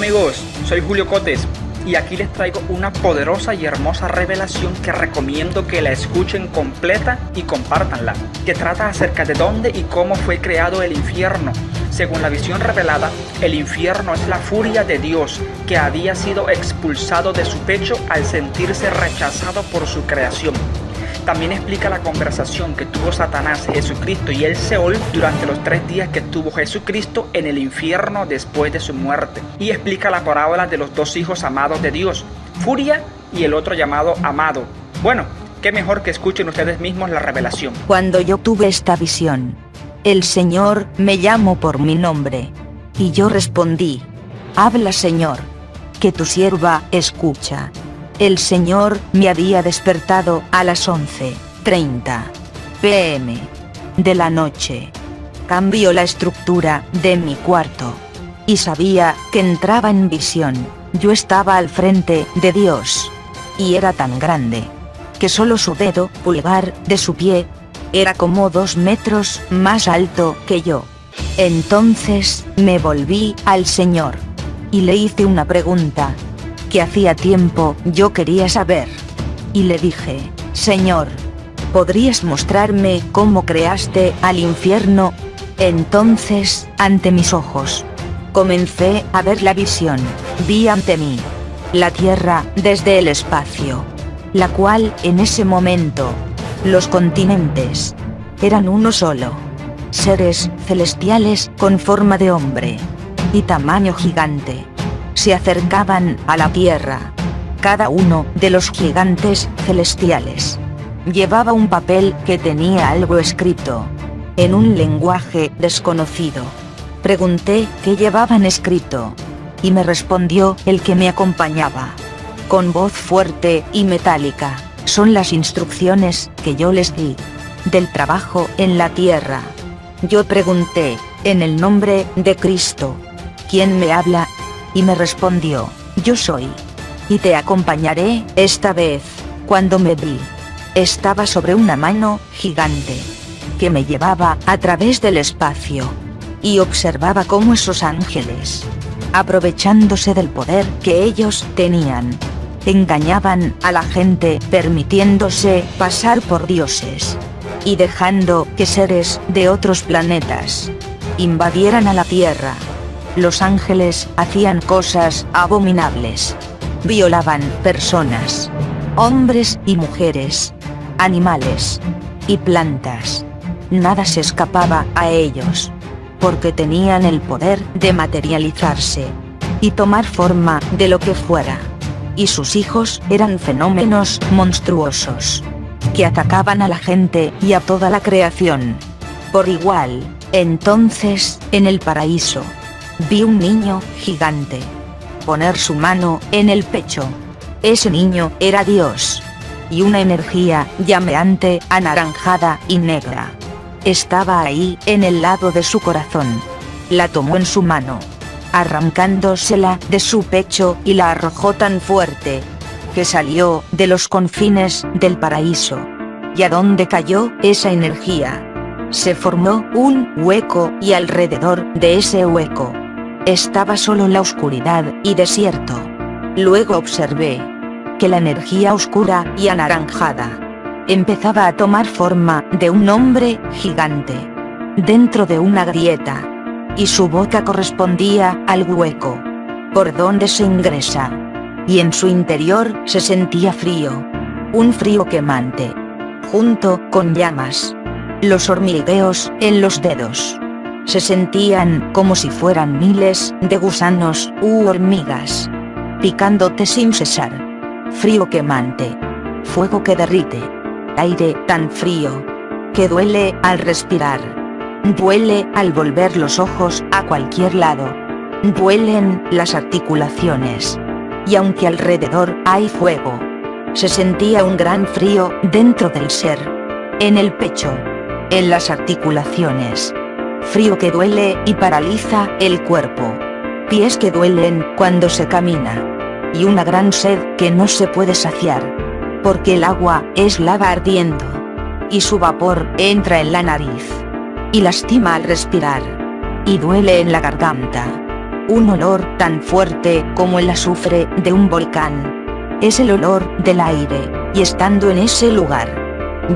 amigos, soy Julio Cotes y aquí les traigo una poderosa y hermosa revelación que recomiendo que la escuchen completa y compártanla, que trata acerca de dónde y cómo fue creado el infierno. Según la visión revelada, el infierno es la furia de Dios que había sido expulsado de su pecho al sentirse rechazado por su creación. También explica la conversación que tuvo Satanás, Jesucristo y el Seol durante los 3 días que estuvo Jesucristo en el infierno después de su muerte. Y explica la parábola de los 2 hijos amados de Dios, Furia y el otro llamado Amado. Bueno, qué mejor que escuchen ustedes mismos la revelación. Cuando yo tuve esta visión, el Señor me llamó por mi nombre. Y yo respondí: habla, Señor, que tu sierva escucha. El Señor me había despertado a las 11:30 p.m. de la noche. Cambió la estructura de mi cuarto. Y sabía que entraba en visión. Yo estaba al frente de Dios. Y era tan grande que solo su dedo pulgar de su pie era como 2 metros más alto que yo. Entonces me volví al Señor y le hice una pregunta que hacía tiempo yo quería saber. Y le dije: Señor, ¿podrías mostrarme cómo creaste al infierno? Entonces, ante mis ojos, comencé a ver la visión. Vi ante mí la tierra desde el espacio, la cual en ese momento, los continentes eran uno solo. Seres celestiales con forma de hombre y tamaño gigante se acercaban a la tierra. Cada uno de los gigantes celestiales llevaba un papel que tenía algo escrito en un lenguaje desconocido. Pregunté qué llevaban escrito y me respondió el que me acompañaba con voz fuerte y metálica: son las instrucciones que yo les di del trabajo en la tierra. Yo pregunté: en el nombre de Cristo, ¿quién me habla? Y me respondió: yo soy, y te acompañaré. Esta vez, cuando me vi, estaba sobre una mano gigante que me llevaba a través del espacio, y observaba cómo esos ángeles, aprovechándose del poder que ellos tenían, engañaban a la gente permitiéndose pasar por dioses, y dejando que seres de otros planetas invadieran a la tierra. Los ángeles hacían cosas abominables. Violaban personas, hombres y mujeres, animales y plantas. Nada se escapaba a ellos, porque tenían el poder de materializarse y tomar forma de lo que fuera. Y sus hijos eran fenómenos monstruosos que atacaban a la gente y a toda la creación por igual. Entonces, en el paraíso, vi un niño gigante poner su mano en el pecho. Ese niño era Dios, y una energía llameante, anaranjada y negra estaba ahí en el lado de su corazón. La tomó en su mano, arrancándosela de su pecho, y la arrojó tan fuerte que salió de los confines del paraíso. ¿Y a dónde cayó esa energía? Se formó un hueco, y alrededor de ese hueco estaba solo la oscuridad y desierto. Luego observé que la energía oscura y anaranjada empezaba a tomar forma de un hombre gigante dentro de una grieta, y su boca correspondía al hueco por donde se ingresa, y en su interior se sentía frío, un frío quemante, junto con llamas. Los hormigueos en los dedos se sentían como si fueran miles de gusanos u hormigas picándote sin cesar. Frío quemante, fuego que derrite, aire tan frío que duele al respirar, duele al volver los ojos a cualquier lado, duelen las articulaciones. Y aunque alrededor hay fuego, se sentía un gran frío dentro del ser, en el pecho, en las articulaciones. Frío que duele y paraliza el cuerpo. Pies que duelen cuando se camina. Y una gran sed que no se puede saciar, porque el agua es lava ardiendo, y su vapor entra en la nariz y lastima al respirar, y duele en la garganta. un olor tan fuerte como el azufre de un volcán. Es el olor del aire, y estando en ese lugar,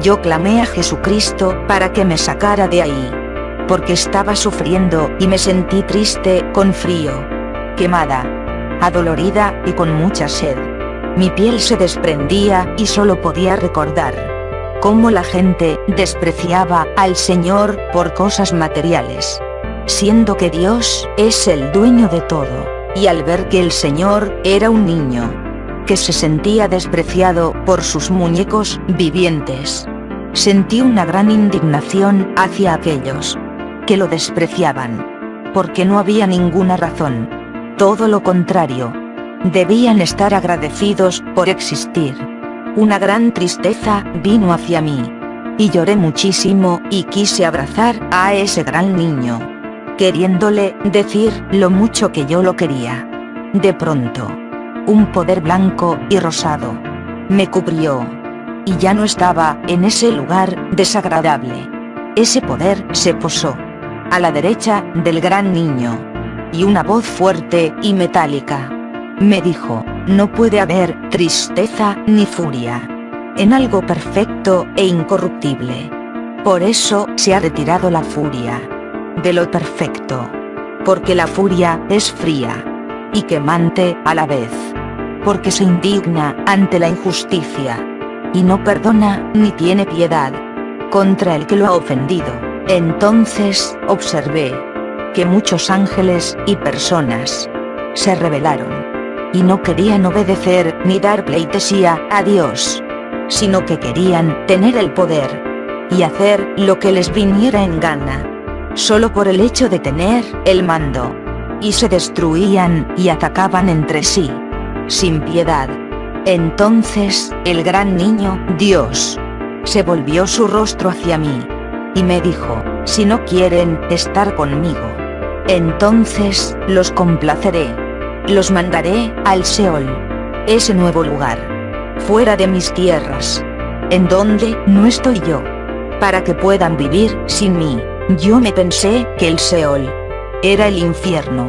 yo clamé a Jesucristo para que me sacara de ahí, porque estaba sufriendo y me sentí triste, con frío, quemada, adolorida y con mucha sed. Mi piel se desprendía y solo podía recordar cómo la gente despreciaba al Señor por cosas materiales, siendo que Dios es el dueño de todo, y al ver que el Señor era un niño que se sentía despreciado por sus muñecos vivientes, sentí una gran indignación hacia aquellos que lo despreciaban, porque no había ninguna razón. Todo lo contrario, debían estar agradecidos por existir. Una gran tristeza vino hacia mí, y lloré muchísimo y quise abrazar a ese gran niño, queriéndole decir lo mucho que yo lo quería. De pronto, un poder blanco y rosado me cubrió, y ya no estaba en ese lugar desagradable. Ese poder se posó a la derecha del gran niño, y una voz fuerte y metálica me dijo: no puede haber tristeza ni furia en algo perfecto e incorruptible. Por eso se ha retirado la furia de lo perfecto, porque la furia es fría y quemante a la vez, porque se indigna ante la injusticia, y no perdona ni tiene piedad contra el que lo ha ofendido. Entonces observé que muchos ángeles y personas se rebelaron, y no querían obedecer ni dar pleitesía a Dios, sino que querían tener el poder y hacer lo que les viniera en gana, solo por el hecho de tener el mando, y se destruían y atacaban entre sí, sin piedad. Entonces el gran niño, Dios, se volvió su rostro hacia mí, y me dijo: si no quieren estar conmigo, entonces los complaceré, los mandaré al Seol, ese nuevo lugar, fuera de mis tierras, en donde no estoy yo, para que puedan vivir sin mí. Yo me pensé que el Seol era el infierno,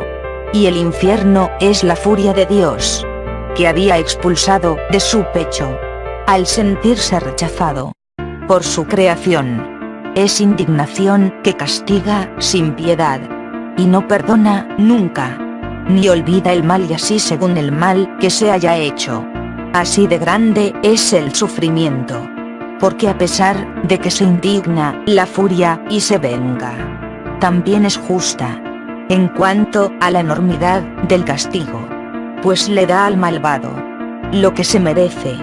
y el infierno es la furia de Dios, que había expulsado de su pecho, al sentirse rechazado por su creación. Es indignación que castiga sin piedad, y no perdona nunca, ni olvida el mal, y así según el mal que se haya hecho. Así de grande es el sufrimiento, porque a pesar de que se indigna la furia y se venga, también es justa en cuanto a la enormidad del castigo, pues le da al malvado lo que se merece,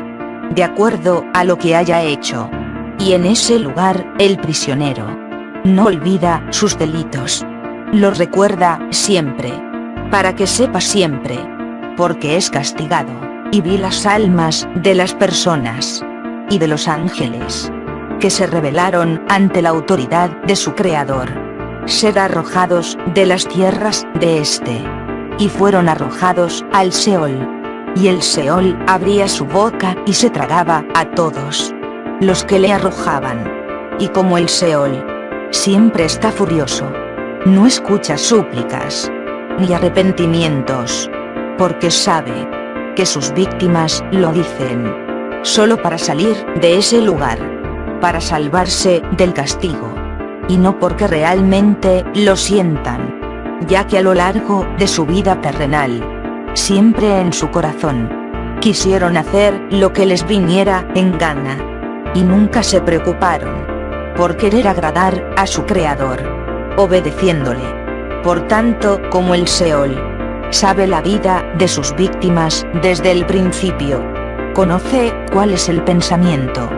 de acuerdo a lo que haya hecho. Y en ese lugar el prisionero no olvida sus delitos, los recuerda siempre, para que sepa siempre, porque es castigado. Y vi las almas de las personas y de los ángeles que se rebelaron ante la autoridad de su Creador, ser arrojados de las tierras de este, y fueron arrojados al Seol, y el Seol abría su boca y se tragaba a todos los que le arrojaban. Y como el Seol siempre está furioso, no escucha súplicas ni arrepentimientos, porque sabe que sus víctimas lo dicen solo para salir de ese lugar, para salvarse del castigo, y no porque realmente lo sientan, ya que a lo largo de su vida terrenal, siempre en su corazón, quisieron hacer lo que les viniera en gana, y nunca se preocuparon por querer agradar a su Creador, obedeciéndole. Por tanto, como el Seol sabe la vida de sus víctimas desde el principio, conoce cuál es el pensamiento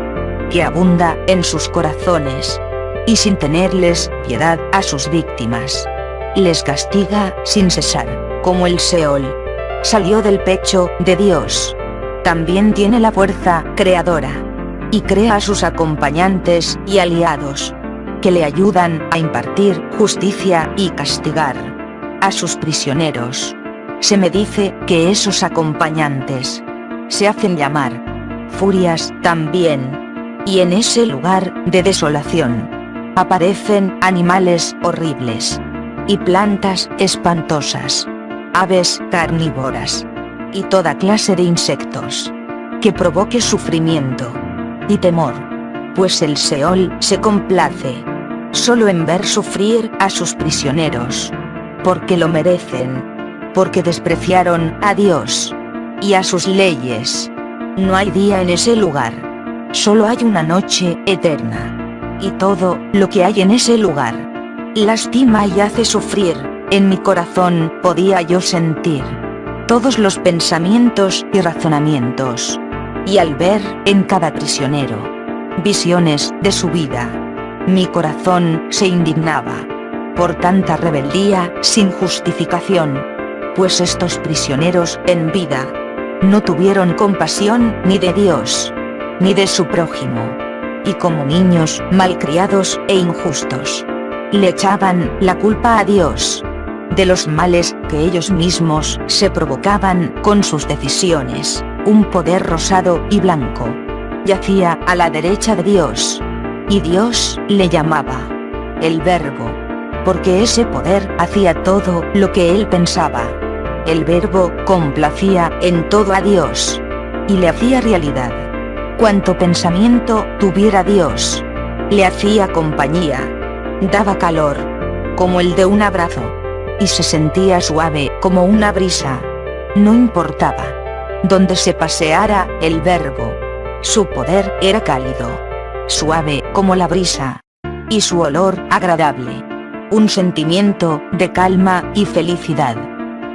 que abunda en sus corazones, y sin tenerles piedad a sus víctimas, les castiga sin cesar. Como el Seol salió del pecho de Dios, también tiene la fuerza creadora, y crea a sus acompañantes y aliados, que le ayudan a impartir justicia y castigar a sus prisioneros. Se me dice que esos acompañantes se hacen llamar furias también, y en ese lugar de desolación aparecen animales horribles y plantas espantosas, aves carnívoras y toda clase de insectos que provoque sufrimiento y temor, pues el Seol se complace solo en ver sufrir a sus prisioneros, porque lo merecen, porque despreciaron a Dios y a sus leyes. No hay día en ese lugar, solo hay una noche eterna, y todo lo que hay en ese lugar lastima y hace sufrir. En mi corazón podía yo sentir todos los pensamientos y razonamientos, y al ver en cada prisionero visiones de su vida, mi corazón se indignaba por tanta rebeldía sin justificación, pues estos prisioneros en vida no tuvieron compasión ni de Dios, ni de su prójimo, y como niños malcriados e injustos, le echaban la culpa a Dios de los males que ellos mismos se provocaban con sus decisiones. Un poder rosado y blanco yacía a la derecha de Dios, y Dios le llamaba el Verbo, porque ese poder hacía todo lo que él pensaba. El Verbo complacía en todo a Dios, y le hacía realidad cuanto pensamiento tuviera Dios. Le hacía compañía, daba calor, como el de un abrazo, y se sentía suave como una brisa. No importaba donde se paseara el Verbo, su poder era cálido, suave como la brisa, y su olor agradable. Un sentimiento de calma y felicidad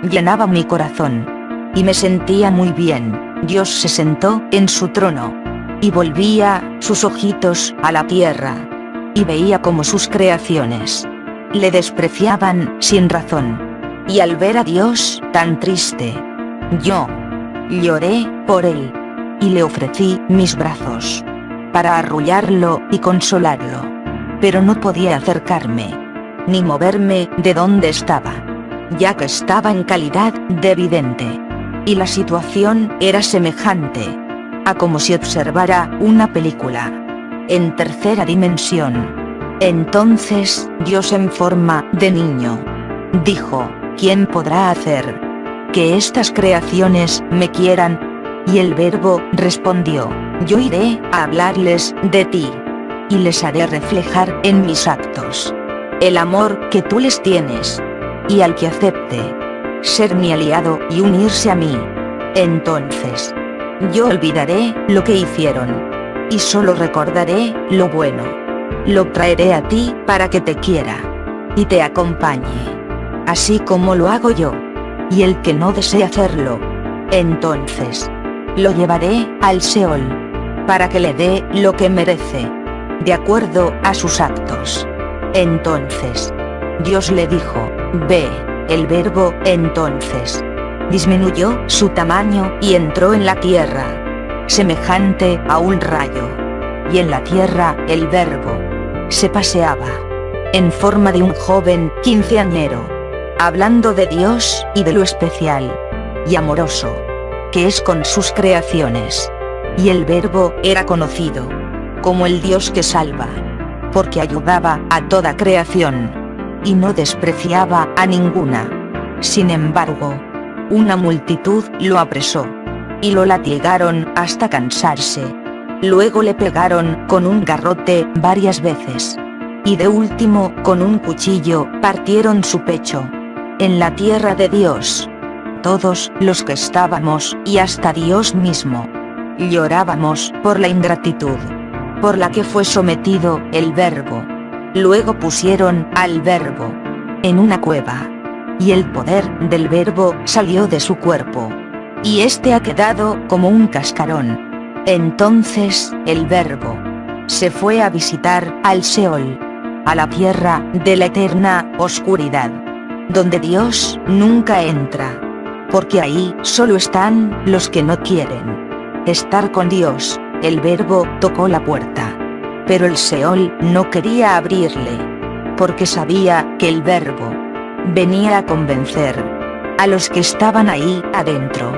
llenaba mi corazón, y me sentía muy bien. Dios se sentó en su trono, y volvía sus ojitos a la tierra, y veía como sus creaciones le despreciaban sin razón. Y al ver a Dios tan triste, yo lloré por él, y le ofrecí mis brazos para arrullarlo y consolarlo, pero no podía acercarme ni moverme de donde estaba, ya que estaba en calidad de vidente, y la situación era semejante a como si observara una película en tercera dimensión. Entonces Dios en forma de niño dijo: ¿quién podrá hacer que estas creaciones me quieran? Y el Verbo respondió: yo iré a hablarles de ti, y les haré reflejar en mis actos el amor que tú les tienes, y al que acepte ser mi aliado y unirse a mí, entonces yo olvidaré lo que hicieron, y solo recordaré lo bueno. Lo traeré a ti para que te quiera y te acompañe, así como lo hago yo. Y el que no desee hacerlo, entonces lo llevaré al Seol, para que le dé lo que merece, de acuerdo a sus actos. Entonces Dios le dijo: ve. El Verbo entonces disminuyó su tamaño y entró en la tierra, semejante a un rayo. Y en la tierra el Verbo se paseaba en forma de un joven quinceañero, hablando de Dios y de lo especial y amoroso que es con sus creaciones. Y el Verbo era conocido como el Dios que salva, porque ayudaba a toda creación y no despreciaba a ninguna. Sin embargo, una multitud lo apresó y lo latigaron hasta cansarse. Luego le pegaron con un garrote varias veces, y de último con un cuchillo partieron su pecho. En la tierra de Dios, todos los que estábamos y hasta Dios mismo llorábamos por la ingratitud por la que fue sometido el Verbo. Luego pusieron al Verbo en una cueva, y el poder del Verbo salió de su cuerpo, y éste ha quedado como un cascarón. Entonces el Verbo se fue a visitar al Seol, a la tierra de la eterna oscuridad, donde Dios nunca entra, porque ahí solo están los que no quieren estar con Dios. El Verbo tocó la puerta, pero el Seol no quería abrirle, porque sabía que el Verbo venía a convencer a los que estaban ahí adentro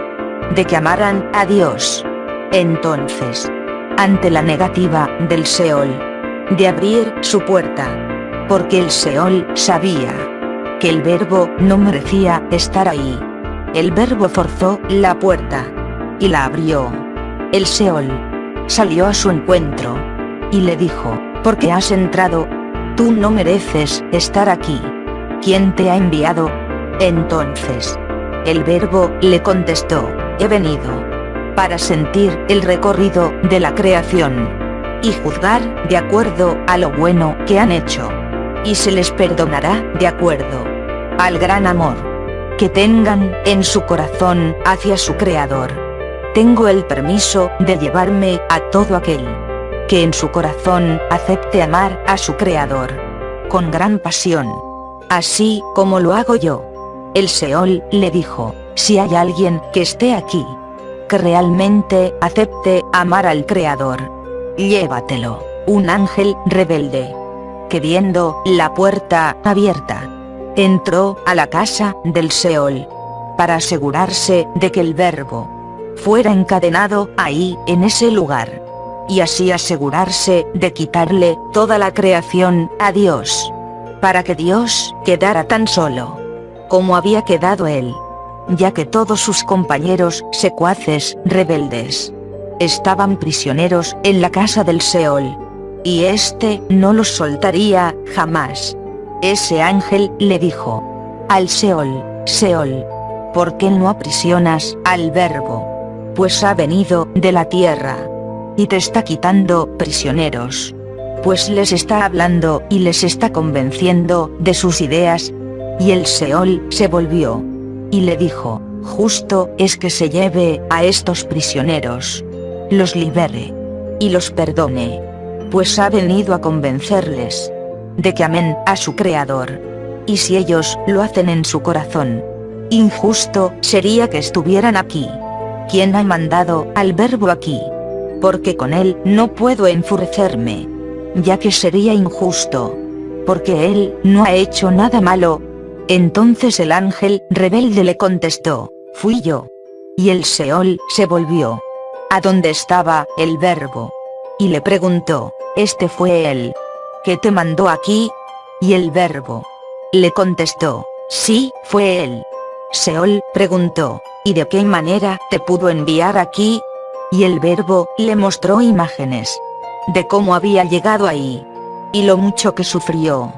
de que amaran a Dios. Entonces, ante la negativa del Seol de abrir su puerta, porque el Seol sabía que el Verbo no merecía estar ahí, El Verbo forzó la puerta y la abrió. El Seol salió a su encuentro y le dijo: ¿por qué has entrado? Tú no mereces estar aquí. ¿Quién te ha enviado? Entonces el Verbo le contestó: he venido para sentir el recorrido de la creación y juzgar de acuerdo a lo bueno que han hecho, y se les perdonará de acuerdo al gran amor que tengan en su corazón hacia su Creador. Tengo el permiso de llevarme a todo aquel que en su corazón acepte amar a su Creador con gran pasión, así como lo hago yo. El Seol le dijo: si hay alguien que esté aquí, que realmente acepte amar al Creador, llévatelo. Un ángel rebelde, que viendo la puerta abierta, entró a la casa del Seol para asegurarse de que el Verbo fuera encadenado ahí en ese lugar, y así asegurarse de quitarle toda la creación a Dios, para que Dios quedara tan solo como había quedado él, ya que todos sus compañeros secuaces rebeldes estaban prisioneros en la casa del Seol, y éste no los soltaría jamás. Ese ángel le dijo al Seol: Seol, ¿por qué no aprisionas al Verbo? Pues ha venido de la tierra y te está quitando prisioneros, pues les está hablando y les está convenciendo de sus ideas. Y el Seol se volvió y le dijo: justo es que se lleve a estos prisioneros, los libere y los perdone, pues ha venido a convencerles de que amen a su Creador, y si ellos lo hacen en su corazón, injusto sería que estuvieran aquí. ¿Quién ha mandado al Verbo aquí? Porque con él no puedo enfurecerme, ya que sería injusto, porque él no ha hecho nada malo. Entonces el ángel rebelde le contestó: fui yo. Y el Seol se volvió a donde estaba el Verbo y le preguntó: ¿este fue él que te mandó aquí? Y el Verbo le contestó: sí, fue él. Seol preguntó: ¿y de qué manera te pudo enviar aquí? Y el Verbo le mostró imágenes de cómo había llegado ahí y lo mucho que sufrió.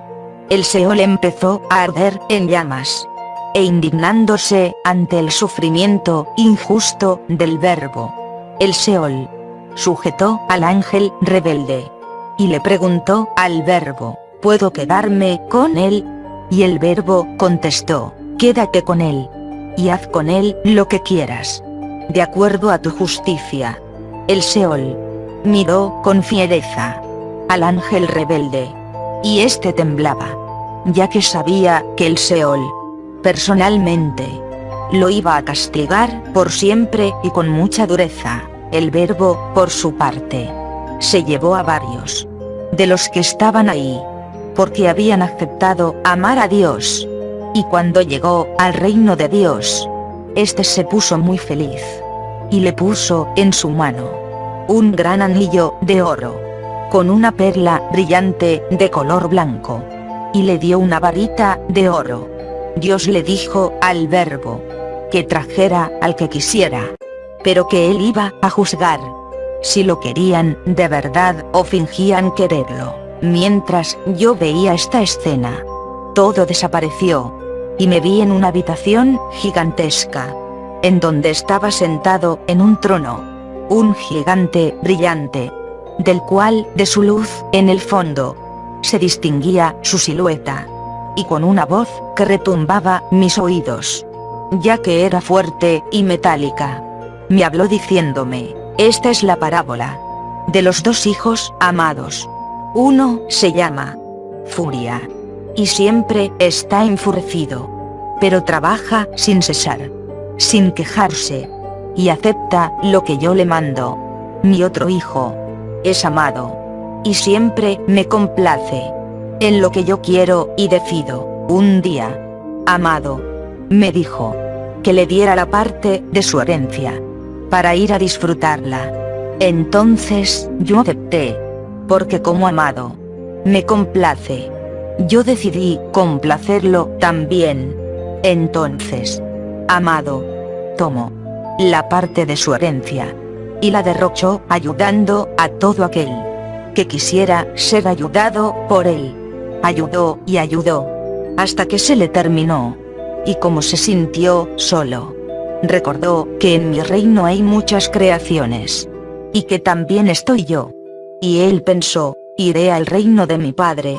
El Seol empezó a arder en llamas e indignándose ante el sufrimiento injusto del Verbo, el Seol sujetó al ángel rebelde y le preguntó al Verbo: ¿puedo quedarme con él? Y el Verbo contestó: quédate con él y haz con él lo que quieras, de acuerdo a tu justicia. El Seol miró con fiereza al ángel rebelde, y éste temblaba, ya que sabía que el Seol personalmente lo iba a castigar por siempre y con mucha dureza. El Verbo, por su parte, se llevó a varios de los que estaban ahí, porque habían aceptado amar a Dios, y cuando llegó al reino de Dios, este se puso muy feliz, y le puso en su mano un gran anillo de oro, con una perla brillante de color blanco, y le dio una varita de oro. Dios le dijo al Verbo que trajera al que quisiera, pero que él iba a juzgar si lo querían de verdad o fingían quererlo. Mientras yo veía esta escena, todo desapareció, y me vi en una habitación gigantesca, en donde estaba sentado en un trono un gigante brillante, del cual de su luz en el fondo se distinguía su silueta, y con una voz que retumbaba mis oídos, ya que era fuerte y metálica, me habló diciéndome: esta es la parábola de los dos hijos amados. Uno se llama Furia, y siempre está enfurecido, pero trabaja sin cesar, sin quejarse, y acepta lo que yo le mando. Mi otro hijo es amado, y siempre me complace en lo que yo quiero y decido. Un día, Amado me dijo que le diera la parte de su herencia para ir a disfrutarla. Entonces yo acepté, porque como Amado me complace, yo decidí complacerlo también. Entonces Amado, tomó la parte de su herencia y la derrochó ayudando a todo aquel que quisiera ser ayudado por él. Ayudó y ayudó hasta que se le terminó. Y como se sintió solo, recordó que en mi reino hay muchas creaciones y que también estoy yo. Y él pensó, iré al reino de mi padre,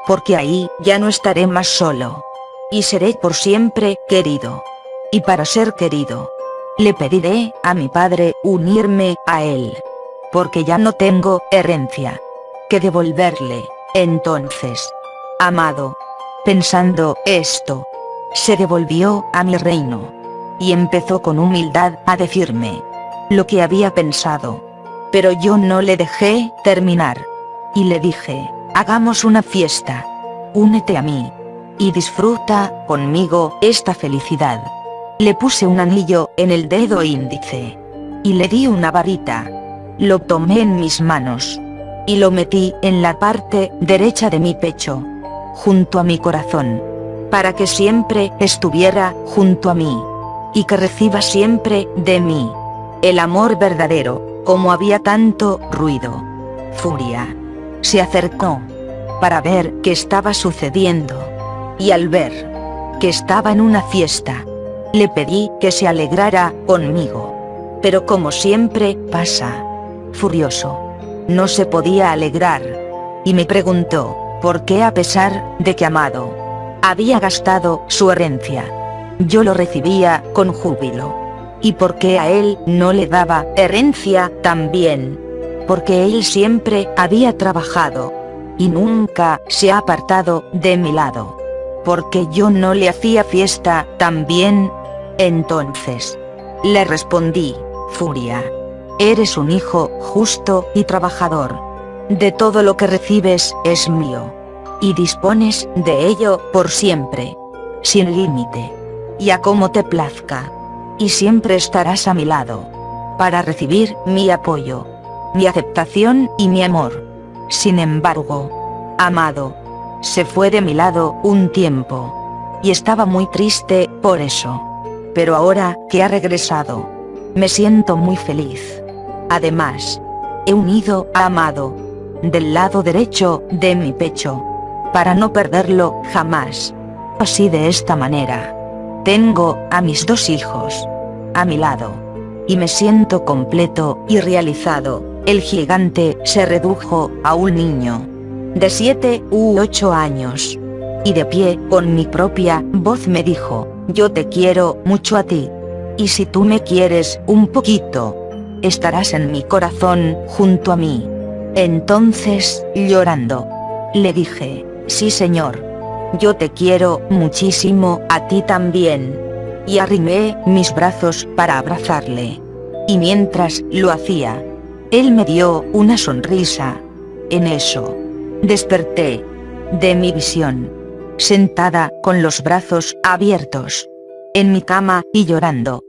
porque ahí ya no estaré más solo y seré por siempre querido. Y para ser querido, le pediré a mi padre unirme a él, porque ya no tengo herencia que devolverle. Entonces, Amado, pensando esto, se devolvió a mi reino y empezó con humildad a decirme lo que había pensado. Pero yo no le dejé terminar y le dije, hagamos una fiesta, únete a mí y disfruta conmigo esta felicidad. Le puse un anillo en el dedo índice y le di una varita. Lo tomé en mis manos y lo metí en la parte derecha de mi pecho, junto a mi corazón, para que siempre estuviera junto a mí y que reciba siempre de mí el amor verdadero. Como había tanto ruido, Furia se acercó para ver qué estaba sucediendo, y al ver que estaba en una fiesta, le pedí que se alegrara conmigo. Pero como siempre pasa, furioso, no se podía alegrar, y me preguntó por qué, a pesar de que Amado había gastado su herencia, yo lo recibía con júbilo. ¿Y por qué a él no le daba herencia también? Porque él siempre había trabajado y nunca se ha apartado de mi lado. Porque yo no le hacía fiesta también. Entonces le respondí, Furia, eres un hijo justo y trabajador. De todo lo que recibes es mío, y dispones de ello por siempre, sin límite, y a como te plazca. Y siempre estarás a mi lado, para recibir mi apoyo, mi aceptación y mi amor. Sin embargo, Amado se fue de mi lado un tiempo, y estaba muy triste por eso. Pero ahora que ha regresado, me siento muy feliz. Además, he unido a Amado del lado derecho de mi pecho, para no perderlo jamás. Así, de esta manera, tengo a mis dos hijos a mi lado y me siento completo y realizado. El gigante se redujo a un niño de 7 u 8 años y de pie con mi propia voz me dijo, yo te quiero mucho a ti, y si tú me quieres un poquito, estarás en mi corazón junto a mí. Entonces, llorando, le dije, sí señor, yo te quiero muchísimo a ti también, y arrimé mis brazos para abrazarle. Y mientras lo hacía, él me dio una sonrisa. En eso, desperté de mi visión, sentada con los brazos abiertos en mi cama y llorando.